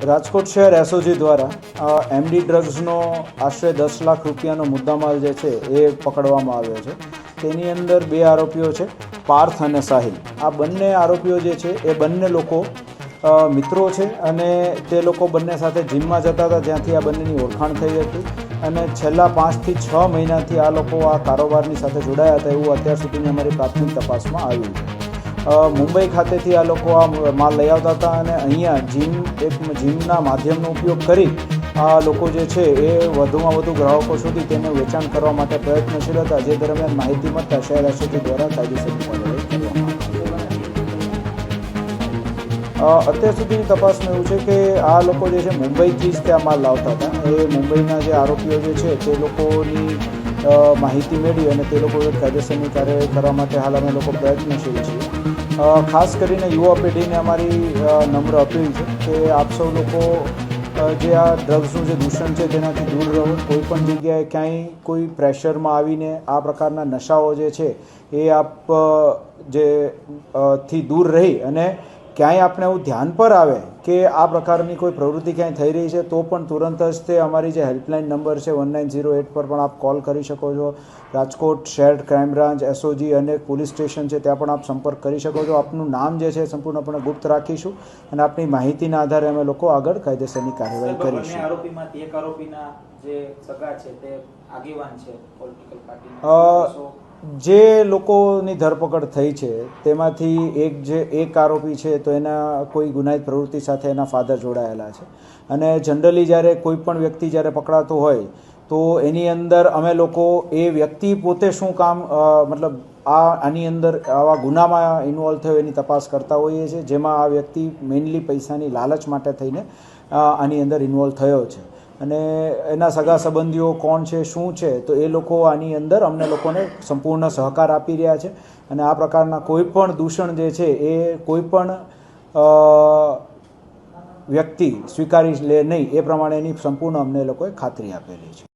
રાજકોટ શહેર એસઓજી દ્વારા એમડી ડ્રગ્સનો આશરે 10 લાખ રૂપિયાનો મુદ્દામાલ જે છે એ પકડવામાં આવ્યો છે। તેની અંદર બે આરોપીઓ છે, પાર્થ અને સાહિલ। આ બંને આરોપીઓ જે છે એ બંને લોકો મિત્રો છે અને તે લોકો બંને સાથે જીમમાં જતા હતા, જ્યાંથી આ બંનેની ઓળખાણ થઈ હતી અને છેલ્લા 5 થી 6 મહિનાથી આ લોકો આ કારોબારની સાથે જોડાયા હતા એવું અત્યાર સુધીની અમારી પ્રાથમિક તપાસમાં આવ્યું છે। મુંબઈ ખાતેથી આ લોકો આ માલ લઈ આવતા હતા અને અહીંયા જીમના માધ્યમનો ઉપયોગ કરી આ લોકો જે છે એ વધુમાં વધુ ગ્રાહકો સુધી તેનું વેચાણ કરવા માટે પ્રયત્નશીલ હતા, જે દરમિયાન માહિતી મળતા શહેર એસઓજી દ્વારા કાયદેસરની કાર્યવાહી કરવામાં આવી। અત્યાર સુધીની તપાસમાં એવું છે કે આ લોકો જે છે મુંબઈથી જ ત્યાં માલ લાવતા હતા। એ મુંબઈના જે આરોપીઓ જે છે તે લોકોની માહિતી મેળવી અને તે લોકો કાયદેસરની કાર્યવાહી કરવા માટે હાલ અમે લોકો પ્રયત્નશીલ છીએ। ખાસ કરીને યુવા પેઢીને અમારી નમ્ર અપીલ છે કે આપ સૌ લોકો જે આ ડ્રગ્સનું જે દૂષણ છે તેનાથી દૂર રહો। કોઈ પણ જગ્યાએ ક્યાંય કોઈ પ્રેશરમાં આવીને આ પ્રકારના નશાઓ જે છે એ આપ થી દૂર રહી અને ક્યાંય આપણે એવું ધ્યાન પર આવે કે આ પ્રકારની કોઈ પ્રવૃત્તિ ક્યાંય થઈ રહી છે તો પણ તુરંત જ તે અમારી જે હેલ્પલાઇન નંબર છે 1908 પર પણ આપ કોલ કરી શકો છો। રાજકોટ શહેર ક્રાઇમ બ્રાન્ચ, એસઓજી અને પોલીસ સ્ટેશન છે ત્યાં પણ આપ સંપર્ક કરી શકો છો। આપનું નામ જે છે સંપૂર્ણપણે ગુપ્ત રાખીશું અને આપની માહિતીના આધારે અમે લોકો આગળ કાયદેસરની કાર્યવાહી કરીશું। આરોપીમાંથી એક આરોપીના જે સગા છે તે આગેવાન છે પોલિટિકલ પાર્ટીના, જે લોકોની ધરપકડ થઈ છે તેમાંથી એક આરોપી છે તો એના કોઈ ગુનાહિત પ્રવૃત્તિ સાથે એના ફાધર જોડાયેલા છે અને જનરલી જ્યારે કોઈ પણ વ્યક્તિ જ્યારે પકડાતો હોય તો એની અંદર અમે લોકો એ વ્યક્તિ પોતે શું કામ આની અંદર આવા ગુનામાં ઇન્વોલ્વ થયો એની તપાસ કરતા હોઈએ છીએ, જેમાં આ વ્યક્તિ મેઇનલી પૈસાની લાલચ માટે થઈને આની અંદર ઇન્વોલ્વ થયો છે અને એના સગા સંબંધીઓ કોણ છે શું છે તો એ લોકો આની અંદર અમને લોકોને સંપૂર્ણ સહકાર આપી રહ્યા છે અને આ પ્રકારના કોઈ પણ દૂષણ જે છે એ કોઈ પણ વ્યક્તિ સ્વીકારી લે નહીં એ પ્રમાણેની સંપૂર્ણ અમને લોકોએ ખાતરી આપેલી છે।